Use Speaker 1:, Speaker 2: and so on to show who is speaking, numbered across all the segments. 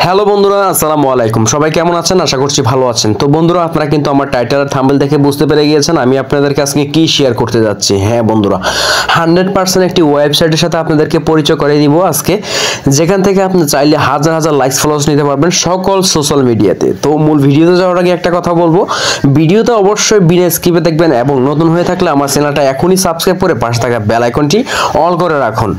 Speaker 1: Hello বন্ধুরা, আসসালামু আলাইকুম। সবাই কেমন আছেন? আশা করছি ভালো আছেন। তো বন্ধুরা, আপনারা কিন্তু আমার টাইটেল আর থাম্বনেল দেখে বুঝতে পেরে গিয়েছেন আমি আপনাদেরকে আজকে কি শেয়ার করতে যাচ্ছি। হ্যাঁ বন্ধুরা, 100% একটি ওয়েবসাইটের সাথে আপনাদেরকে পরিচয় করে দিব আজকে, যেখান থেকে আপনি চাইলে হাজার হাজার লাইকস ফলোয়ার্স নিতে পারবেন সকল সোশ্যাল মিডিয়াতে। তো মূল ভিডিওতে যাওয়ার আগে একটা কথা বলবো, ভিডিওতে অবশ্যই বিনা স্কিপে দেখবেন এবং নতুন হয়ে থাকলে আমার চ্যানেলটা এখনই সাবস্ক্রাইব করে পাশে থাকা বেল আইকনটি অল করে রাখুন।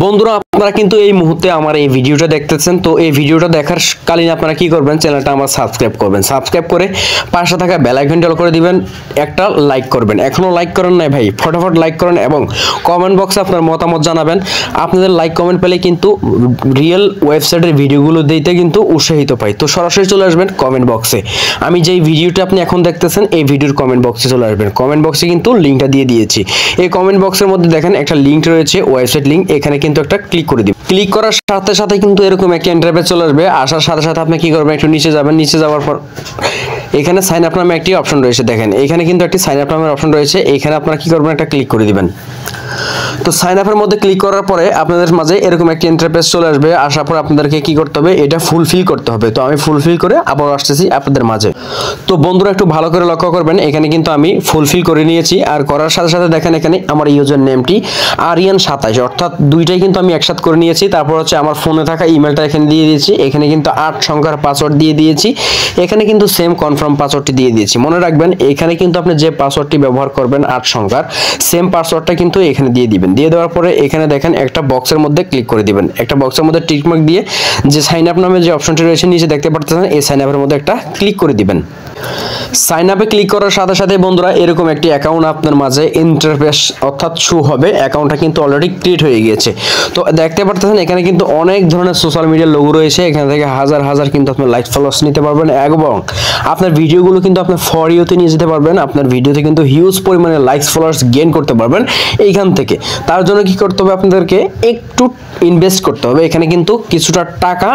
Speaker 1: বন্ধুরা, আপনারা কিন্তু এই মুহূর্তে আমার এই ভিডিওটা দেখতেছেন। তো এই ভিডিওটা দেখার কালীন আপনারা কি করবেন, চ্যানেলটা আমার সাবস্ক্রাইব করবেন, সাবস্ক্রাইব করে পাশে থাকা বেল আইকনটি অল করে দিবেন, একটা লাইক করবেন। এখনো লাইক করেন নাই ভাই, ফটাফট লাইক করেন এবং কমেন্ট বক্সে আপনার মতামত জানাবেন। আপনাদের লাইক কমেন্ট পেলে কিন্তু রিয়েল ওয়েবসাইটের ভিডিওগুলো দিতে কিন্তু উৎসাহিত পাই। তো সরাসরি চলে আসবেন কমেন্ট বক্সে। আমি যেই ভিডিওটা আপনি এখন দেখতেছেন এই ভিডিওর কমেন্ট বক্সে চলে আসবেন। কমেন্ট বক্সে কিন্তু লিঙ্কটা দিয়ে দিয়েছি। এই কমেন্ট বক্সের মধ্যে দেখেন একটা লিঙ্ক রয়েছে, ওয়েবসাইট লিঙ্ক। এখানে কিন্তু একটা ক্লিক করে দিন। ক্লিক করার সাথে সাথে কিন্তু এরকম একটা ইন্টারফেস চলে আসবে। আসার সাথে সাথে আপনি কি করবেন, একটু নিচে যাবেন। নিচে যাওয়ার পর এখানে সাইন আপ নামে একটি অপশন রয়েছে। দেখেন এখানে কিন্তু একটি সাইন আপ নামের অপশন রয়েছে। এখানে আপনারা কি করবেন, একটা ক্লিক করে দিবেন। তো সাইন আপের মধ্যে ক্লিক করার পরে আপনাদের মাঝে এরকম একটা ইন্টারফেস চলে আসবে। আসার পর আপনাদেরকে কি করতে হবে, এটা ফুলফিল করতে হবে। তো আমি ফুলফিল করে আবার আসতেছি আপনাদের মাঝে। তো বন্ধুরা, একটু ভালো করে লক্ষ্য করবেন, এখানে কিন্তু আমি ফুলফিল করে নিয়েছি। আর করার সাথে সাথে দেখেন এখানে আমার ইউজার নেমটি আরিয়ান27, অর্থাৎ দুইটাই কিন্তু আমি একসাথে করে নিয়েছি। তারপর হচ্ছে আমার ফোনে থাকা ইমেলটা এখানে দিয়ে দিয়েছি। এখানে কিন্তু 8 সংখ্যার পাসওয়ার্ড দিয়ে দিয়েছি। এখানে কিন্তু সেম কনফার্ম পাসওয়ার্ডটি দিয়ে দিয়েছি। মনে রাখবেন, এখানে কিন্তু আপনি যে পাসওয়ার্ডটি ব্যবহার করবেন 8 সংখ্যার, সেম পাসওয়ার্ডটা কিন্তু এখানে দিয়ে দিবেন। দিয়ে দেওয়ার পরে এখানে দেখেন একটা বক্সের মধ্যে ক্লিক করে দিবেন। একটা বক্সের মধ্যে টিকমার্ক দিয়ে যে সাইন আপ নামে যে অপশনটি রয়েছে নিচে দেখতে পাচ্ছেন, এই সাইন আপের মধ্যে একটা ক্লিক করে দিবেন। সাইন আপে ক্লিক করার সাথে সাথে বন্ধুরা এরকম একটি অ্যাকাউন্ট আপনার মাঝে ইন্টারফেস অর্থাৎ শো হবে। অ্যাকাউন্টটা কিন্তু অলরেডি ক্রিয়েট হয়ে গিয়েছে। তো দেখতে পাচ্ছেন এখানে কিন্তু অনেক ধরনের সোশ্যাল মিডিয়া লোগো রয়েছে। এখান থেকে হাজার হাজার কিন্তু আপনি লাইক ফলোয়ার্স নিতে পারবেন এবং আপনার ভিডিওগুলো কিন্তু আপনি ফর ইউতে নিয়ে যেতে পারবেন। আপনার ভিডিওতে কিন্তু হিউজ পরিমাণে লাইকস ফলোয়ার্স গেইন করতে পারবেন এইখান থেকে। তার জন্য কি করতে হবে, আপনাদেরকে একটু ইনভেস্ট করতে হবে। এখানে কিন্তু কিছুটা টাকা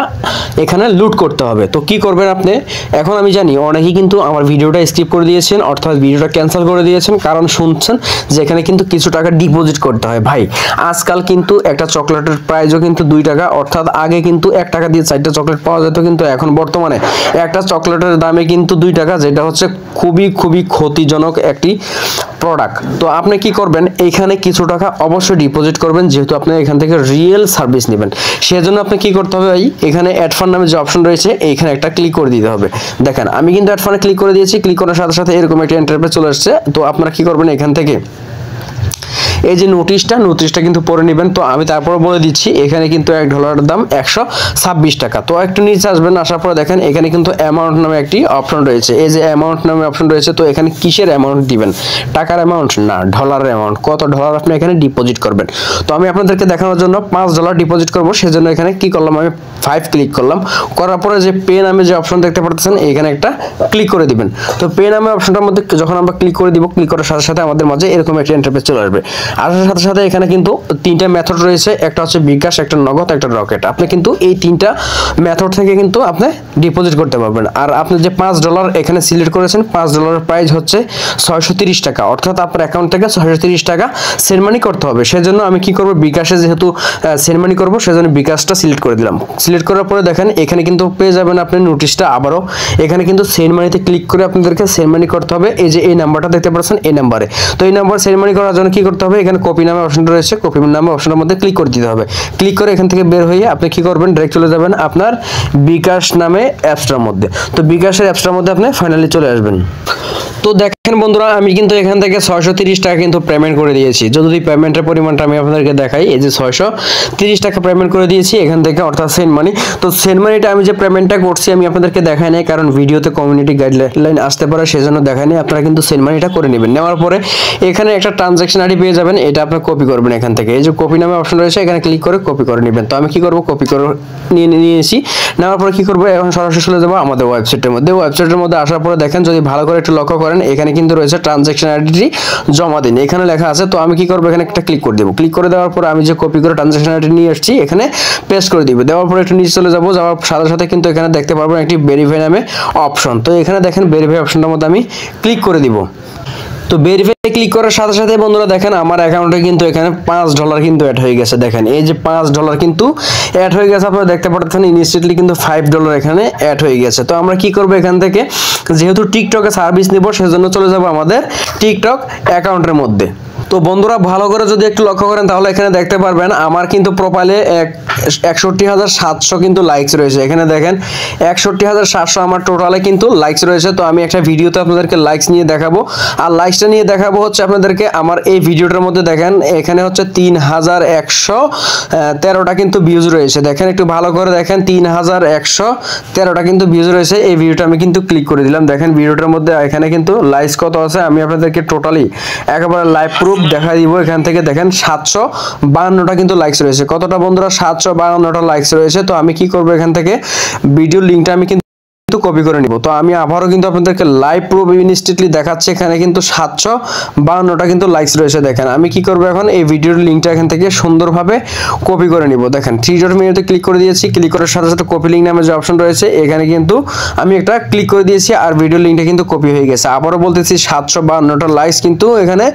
Speaker 1: এখানে লুট করতে হবে। তো কি করবেন আপনি, এখন আমি জানি অনেকেই কিন্তু আমার ভিডিওটা স্কিপ করে দিয়েছেন, অর্থাৎ ভিডিওটা ক্যান্সেল করে দিয়েছেন, কারণ শুনছেন যে এখানে কিন্তু কিছু টাকা ডিপোজিট করতে হয়। ভাই, আজকাল কিন্তু একটা চকলেটের প্রাইসও কিন্তু 2 টাকা, অর্থাৎ আগে কিন্তু 1 টাকা দিয়ে 4টা চকলেট পাওয়া যেত, কিন্তু এখন বর্তমানে একটা চকলেটের দামে কিন্তু 2 টাকা, যেটা হচ্ছে খুবই খুবই ক্ষতিজনক একটি প্রোডাক্ট। তো আপনি কি করবেন, এইখানে কিছু টাকা অবশ্যই ডিপোজিট করবেন, যেহেতু আপনি এখান থেকে রিয়েল সার্ভিস নেবেন। সেজন্য আপনি কি করতে হবে, এখানে অ্যাড ফান্ড নামে যে অপশন রয়েছে এইখানে একটা ক্লিক করে দিতে হবে। দেখেন আমি কিন্তু অ্যাড ফান্ডে ক্লিক করে দিয়েছি। ক্লিক করার সাথে সাথে এরকম একটা ইন্টারফেস চলে আসছে। তো আপনারা কি করবেন, এখান থেকে এই যে নোটিশটা কিন্তু পড়ে নেবেন। তো আমি তারপরে বলে দিচ্ছি, এখানে কিন্তু $1 দাম 126 টাকা। তো একটু নিচে আসবেন, আসার পরে দেখেন এখানে কিন্তু অ্যামাউন্ট নামে একটি অপশন রয়েছে। এই যে অ্যামাউন্ট নামে অপশন রয়েছে, তো এখানে কিসের অ্যামাউন্ট দিবেন, টাকার অ্যামাউন্ট না ডলারের অ্যামাউন্ট, কত ডলার আপনি এখানে ডিপোজিট করবেন। তো আমি আপনাদেরকে দেখানোর জন্য $5 ডিপোজিট করব। সেজন্য এখানে কি করলাম, আমি 5 ক্লিক করলাম। করার পরে যে পে নামে যে অপশন দেখতে পাচ্ছেন এখানে একটা ক্লিক করে দিবেন। তো পে নামে অপশনটার মধ্যে যখন আমরা ক্লিক করে দিব, ক্লিক করার সাথে সাথে আমাদের মাঝে এরকম একটা ইন্টারফেস চলে আসবে। আসার সাথে সাথে এখানে কিন্তু 3টা মেথড রয়েছে, একটা হচ্ছে বিকাশ, একটা নগদ, একটা রকেট। আপনি কিন্তু এই 3টা মেথড থেকে কিন্তু আপনি ডিপোজিট করতে পারবেন। আর আপনি যে $5 এখানে সিলেক্ট করেছেন, $5 প্রাইস হচ্ছে 630 টাকা, অর্থাৎ আপনার অ্যাকাউন্ট থেকে 630 টাকা সেন্ড মানি করতে হবে। সেজন্য আমি কি করব, বিকাশে যেহেতু সেন্ড মানি করব সেজন্য বিকাশটা সিলেক্ট করে দিলাম। সিলেক্ট করার পরে দেখেন এখানে কিন্তু পেয়ে যাবেন আপনি নোটিশটা আবারও। এখানে কিন্তু সেন্ড মানিতে ক্লিক করে আপনাদেরকে সেন্ড মানি করতে হবে। এই যে এই নাম্বারটা দেখতে পাচ্ছেন, এই নাম্বারে। তো এই নাম্বার সেন্ড মানি করার জন্য কি করতে হবে, এখানে কপি নামে অপশনটা রয়েছে, কপি নামে অপশনের মধ্যে ক্লিক করে দিতে হবে। ক্লিক করে এখান থেকে বের হয়ে আপনি কি করবেন, ডাইরেক্ট চলে যাবেন আপনার বিকাশ নামে অ্যাপসটার মধ্যে। তো বিকাশের অ্যাপসটার মধ্যে আপনি ফাইনালি চলে আসবেন। তো দেখেন বন্ধুরা, আমি কিন্তু এখান থেকে 630 টাকা কিন্তু পেমেন্ট করে দিয়েছি। যদি পেমেন্টের পরিমাণটা আমি আপনাদেরকে দেখাই, এই যে 630 টাকা পেমেন্ট করে দিয়েছি এখান থেকে, অর্থাৎ সেন্ড মানি। তো সেন্ড মানিটা আমি যে পেমেন্টটা করছি আমি আপনাদেরকে দেখাই নাই, কারণ ভিডিওতে কমিউনিটি গাইডলাইন আসতে পারে, সেজন্য দেখাই নাই। আপনারা কিন্তু সেন্ড মানিটা করে নেবেন। নেওয়ার পরে এখানে একটা ট্রানজাকশন আইডি পেয়ে যাবেন, এটা আপনি কপি করবেন এখান থেকে। এই যে কপি নামে অপশন রয়েছে, এখানে ক্লিক করে কপি করে নেবেন। তো আমি কি করব, কপি করে নিয়েছি। নেওয়ার পরে কি করব, এখন সরাসরি চলে যাবো আমাদের ওয়েবসাইটের মধ্যে। ওয়েবসাইটের মধ্যে আসার পরে দেখেন, যদি ভালো করে একটু লক্ষ্য করেন, এখানে কিন্তু রয়েছে ট্রানজাকশন আইডিটি জমা দিন, এখানে লেখা আছে। তো আমি কি করব, এখানে একটা ক্লিক করে দেব। ক্লিক করে দেওয়ার পর আমি যে কপি করে ট্রানজাকশন আইডি নিয়ে আসছি এখানে পেস্ট করে দিব। দেওয়ার পরে একটু নিচে চলে যাব। যাওয়ার সাথে সাথে কিন্তু এখানে দেখতে পারবেন একটি ভেরিফাই নামে অপশন। তো এখানে দেখেন ভেরিফাই অপশনটার মধ্যে আমি ক্লিক করে দিব। তো ভেরিফাই ক্লিক করার সাথে সাথে বন্ধুরা দেখেন আমার অ্যাকাউন্টে কিন্তু এখানে $5 কিন্তু অ্যাড হয়ে গেছে। দেখেন এই যে $5 কিন্তু অ্যাড হয়ে গেছে, আপনারা দেখতে পাচ্ছেন ইনস্ট্যান্টলি কিন্তু $5 এখানে অ্যাড হয়ে গেছে। তো আমরা কি করব এখান থেকে, যেহেতু টিকটকে সার্ভিস নিব সেজন্য চলে যাব আমাদের টিকটক অ্যাকাউন্টের মধ্যে। তো বন্ধুরা ভালো করে যদি একটু লক্ষ্য করেন তাহলে এখানে দেখতে পারবেন আমার কিন্তু প্রোফাইলে 61,700 কিন্তু লাইকস রয়েছে। এখানে দেখেন 61,700 আমার টোটালে কিন্তু লাইকস রয়েছে। তো আমি একটা ভিডিওতে আপনাদেরকে লাইকস নিয়ে দেখাবো, আর লাইকসটা নিয়ে দেখাবো হচ্ছে আপনাদেরকে আমার এই ভিডিওটার মধ্যে। দেখেন এখানে হচ্ছে 3,113টা কিন্তু ভিউজ রয়েছে। দেখেন একটু ভালো করে দেখেন 3,113টা কিন্তু ভিউজ রয়েছে। এই ভিডিওটা আমি কিন্তু ক্লিক করে দিলাম। দেখেন ভিডিওটার মধ্যে এখানে কিন্তু লাইকস কত আছে আমি আপনাদেরকে টোটালি একেবারে লাইভ প্রুফ দেখা দিব। এখান থেকে দেখেন 752টা কিন্তু লাইকস রয়েছে। কতটা বন্ধুরা? 752টা লাইকস রয়েছে। তো আমি কি করব, এখান থেকে ভিডিও লিংকটা আমি কিন্তু কপি করে নিব। তো আমি আবারও কিন্তু আপনাদেরকে লাইভ প্রুফ ইনস্ট্যান্টলি দেখাচ্ছি। এখানে কিন্তু 752টা কিন্তু লাইকস রয়েছে। দেখেন আমি কি করব, এখন এই ভিডিওর লিংকটা এখান থেকে সুন্দরভাবে কপি করে নিব। দেখেন 3 ডট মেনুতে ক্লিক করে দিয়েছি। ক্লিক করার সাথে সাথে কপি লিংক নামে যে অপশন রয়েছে এখানে কিন্তু আমি একটা ক্লিক করে দিয়েছি, আর ভিডিও লিংকটা কিন্তু কপি হয়ে গেছে। আবারও বলতেছি 752টা লাইকস কিন্তু এখানে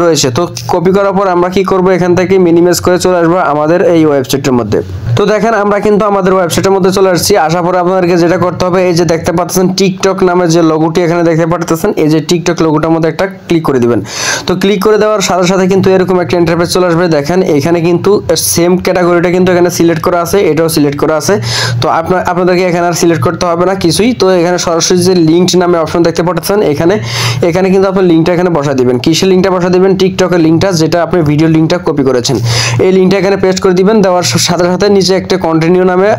Speaker 1: রয়েছে। তো কপি করার পর আমরা কি করব, এখান থেকে মিনিমাইজ করে চলে আসবো আমাদের এই ওয়েবসাইটের মধ্যে। তো দেখেন আমরা কিন্তু আমাদের ওয়েবসাইটের মধ্যে চলে আসছি। আসার পর আপনাদেরকে যেটা করতে হবে, এই যে দেখতে পাচ্ছেন টিকটক নামের যে লোগোটি এখানে দেখতে পাচ্ছেন, এই যে টিকটক লোগোটার মধ্যে একটা ক্লিক করে দিবেন। তো ক্লিক করে দেওয়ার সাথে সাথে কিন্তু এরকম একটা ইন্টারফেস চলে আসবে। দেখেন এখানে কিন্তু সেম ক্যাটাগরিটা কিন্তু এখানে সিলেক্ট করা আছে, এটাও সিলেক্ট করা আছে। তো আপনাদেরকে এখানে আর সিলেক্ট করতে হবে না কিছুই। তো এখানে সরাসরি যে লিংক নামে অপশন দেখতে পাচ্ছেন এখানে কিন্তু আপনি লিংকটা এখানে বসা দিবেন। কিসের লিংকটা বসা দিবেন? টিকটকের লিংকটা, যেটা আপনি ভিডিও লিংকটা কপি করেছেন এই লিংকটা এখানে পেস্ট করে দিবেন। দেওয়ার সাথে সাথে নিচে একটা কন্টিনিউ নামে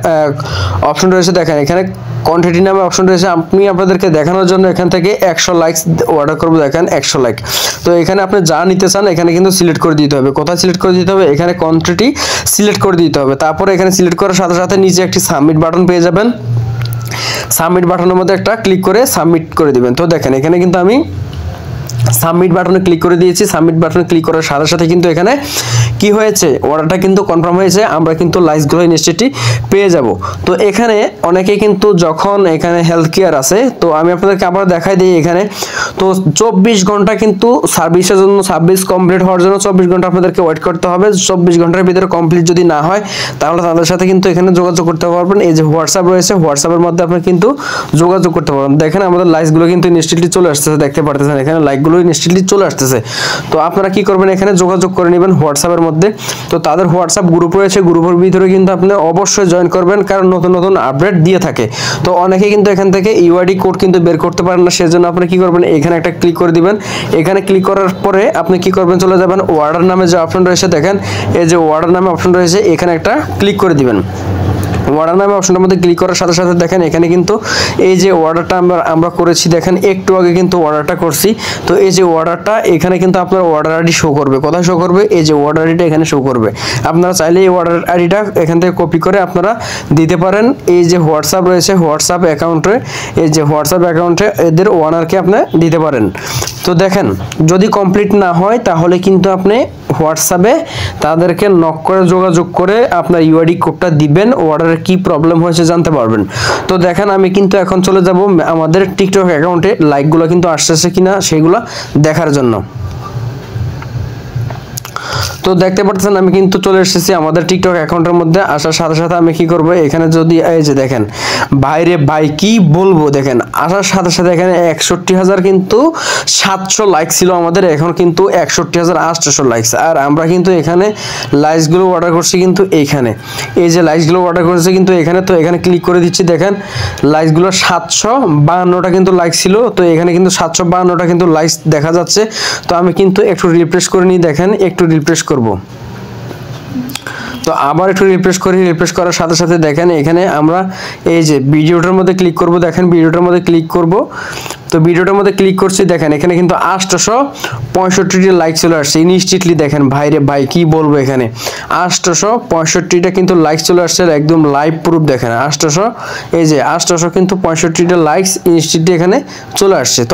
Speaker 1: অপশন রয়েছে। দেখেন এখানে কন্টিনিউ নামে অপশন রয়েছে। আমি আপনাদেরকে দেখানোর জন্য এখান থেকে 100 লাইকস অর্ডার করব। দেখেন 100 লাইক। তো এখানে আপনি যা নিতে চান এখানে কিন্তু সিলেক্ট করে দিতে হবে। কোথায় সিলেক্ট করে দিতে হবে? এখানে কোয়ান্টিটি সিলেক্ট করে দিতে হবে। তারপরে এখানে সিলেক্ট করার সাথে সাথে নিচে একটি সাবমিট বাটন পেয়ে যাবেন। সাবমিট বাটনের মধ্যে একটা ক্লিক করে সাবমিট করে দিবেন। তো দেখেন এখানে কিন্তু আমি সাবমিট বাটনে ক্লিক করে দিয়েছি। সাবমিট বাটনে ক্লিক করার সাথে সাথে কিন্তু এখানে কি হয়েছে, অর্ডারটা কিন্তু কনফার্ম হয়েছে। আমরা কিন্তু লাইকসগুলো ইনস্ট্যান্টলি পেয়ে যাব। তো এখানে অনেকেই কিন্তু যখন এখানে হেলথ কেয়ার আছে, তো আমি আপনাদেরকে আবার দেখাই দিই। এখানে তো 24 ঘন্টা কিন্তু সার্ভিসের জন্য, সার্ভিস কমপ্লিট হওয়ার জন্য 24 ঘন্টা আপনাদেরকে ওয়েট করতে হবে। 24 ঘন্টার ভিতরে কমপ্লিট যদি না হয় তাহলে তাদের সাথে কিন্তু এখানে যোগাযোগ করতে পারবেন। এই যে হোয়াটসঅ্যাপ রয়েছে, হোয়াটসঅ্যাপের মধ্যে আপনি কিন্তু যোগাযোগ করতে পারবেন। দেখেন আমাদের লাইকসগুলো কিন্তু ইনস্ট্যান্টলি চলে আসতেছে, দেখতে পারতেছেন এখানে লাইকগুলো ইনস্ট্যান্টলি চলে আসতেছে। তো আপনারা কি করবেন, এখানে যোগাযোগ করে নেবেন হোয়াটসঅ্যাপের মধ্যে। তো তাদের হোয়াটসঅ্যাপ গ্রুপ রয়েছে, গ্রুপের ভিতরে কিন্তু আপনি অবশ্যই জয়েন করবেন, কারণ নতুন নতুন আপডেট দিয়ে থাকে। তো অনেকে কিন্তু এখান থেকে ইউআইডি কোড কিন্তু বের করতে পারেন না, সেজন্য আপনি কি করবেন, এখানে একটা ক্লিক করে দিবেন। এখানে ক্লিক করার পরে আপনি কি করবেন, চলে যাবেন অর্ডার নামে যে অপশন রয়েছে। দেখেন এই যে অর্ডার নামে অপশন রয়েছে, এখানে একটা ক্লিক করে দিবেন। অর্ডার নামে অপশনটার মধ্যে ক্লিক করার সাথে সাথে দেখেন এখানে কিন্তু এই যে অর্ডারটা আমরা করেছি, দেখেন একটু আগে কিন্তু অর্ডারটা করছি। তো এই যে অর্ডারটা এখানে কিন্তু আপনার অর্ডার আইডি শো করবে। কোথায় শো করবে? এই যে অর্ডার আইডিটা এখানে শো করবে। আপনারা চাইলে এই অর্ডার আইডিটা এখান থেকে কপি করে আপনারা দিতে পারেন। এই যে হোয়াটসঅ্যাপ রয়েছে, হোয়াটসঅ্যাপ অ্যাকাউন্টে, এই যে হোয়াটসঅ্যাপ অ্যাকাউন্টে এদের ওনারকে আপনি দিতে পারেন। তো দেখেন যদি কমপ্লিট না হয় তাহলে কিন্তু আপনি হোয়াটসঅ্যাপে তাদেরকে নক করে যোগাযোগ করে আপনার ইউআইডি কোডটা দিবেন, অর্ডারের কি প্রবলেম হয়েছে জানতে পারবেন। তো দেখেন আমি কিন্তু এখন চলে যাব আমাদের টিকটক অ্যাকাউন্টে লাইকগুলো কিন্তু আসতেছে কিনা সেগুলো দেখার জন্য। তো দেখতে পাচ্ছেন আমি কিন্তু চলে এসেছি আমাদের টিকটক অ্যাকাউন্টের মধ্যে। আসার সাথে সাথে আমি কি করব, এখানে যদি এই যে দেখেন বাইরে ভাই কি বলবো, দেখেন আসার সাথে সাথে এখানে 61,000 কিন্তু 700 লাইক ছিল আমাদের, এখন কিন্তু 61,800 লাইকস। আর আমরা কিন্তু এখানে লাইকসগুলো অর্ডার করছি কিন্তু এইখানে, এই যে লাইকসগুলো অর্ডার করেছি কিন্তু এখানে। তো এখানে ক্লিক করে দিচ্ছি, দেখেন লাইকসগুলো 752টা কিন্তু লাইক ছিল। তো এখানে কিন্তু 752টা কিন্তু লাইকস দেখা যাচ্ছে। তো আমি কিন্তু একটু রিফ্রেশ করে নিই, দেখেন একটু রিফ্রেশ করব। তো আবার একটু রিফ্রেশ করি, রিফ্রেশ করার সাথে সাথে দেখেন এখানে আমরা এই যে ভিডিওটার মধ্যে ক্লিক করব। দেখেন ভিডিওটার মধ্যে ক্লিক করব। তো ভিডিওটার মধ্যে ক্লিক করছি, দেখেন এখানে কিন্তু 865টি লাইক চলে আসছে ইনস্ট্যান্টলি। দেখেন ভাইরে ভাই কি বলবো, এখানে 865টা কিন্তু লাইক চলে আসছে, একদম লাইভ প্রুফ। দেখেন 800, এই যে 865টা লাইকস ইনস্ট্যান্টলি এখানে চলে আসছে। তো